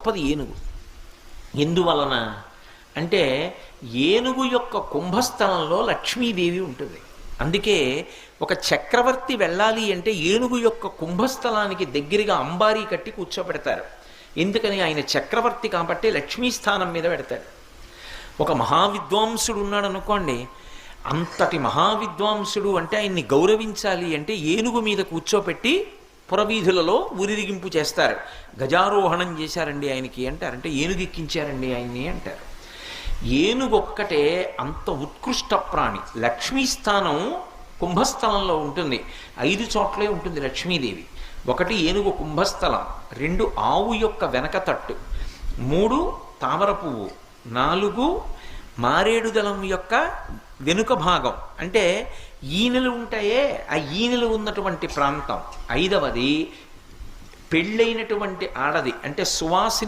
గొప్పది ఏనుగు. ఎందువలన అంటే ఏనుగు యొక్క కుంభస్థలంలో లక్ష్మీదేవి ఉంటుంది. అందుకే ఒక చక్రవర్తి వెళ్ళాలి అంటే ఏనుగు యొక్క కుంభస్థలానికి దగ్గరగా అంబారీ కట్టి కూర్చోబెడతారు. ఎందుకని? ఆయన చక్రవర్తి కాబట్టి లక్ష్మీ స్థానం మీద పెడతాడు. ఒక మహావిద్వాంసుడు ఉన్నాడు అనుకోండి, అంతటి మహావిద్వాంసుడు అంటే ఆయన్ని గౌరవించాలి అంటే ఏనుగు మీద కూర్చోపెట్టి పురవీధులలో ఊరిరిగింపు చేస్తారు. గజారోహణం చేశారండి ఆయనకి అంటారు, అంటే ఏనుగు ఎక్కించారండి ఆయన్ని అంటారు. ఏనుగు ఒక్కటే అంత ఉత్కృష్ట ప్రాణి. లక్ష్మీస్థానం కుంభస్థలంలో ఉంటుంది. 5 చోట్లే ఉంటుంది లక్ష్మీదేవి. 1 ఏనుగు కుంభస్థలం, 2 ఆవు యొక్క వెనక తట్టు, 3 తామర పువ్వు, 4 మారేడు దళం యొక్క వెనుక భాగం, అంటే ఈనెలు ఉంటాయే ఆ ఈనెలు ఉన్నటువంటి ప్రాంతం, 5వది పెళ్ళైనటువంటి ఆడది అంటే సువాసిని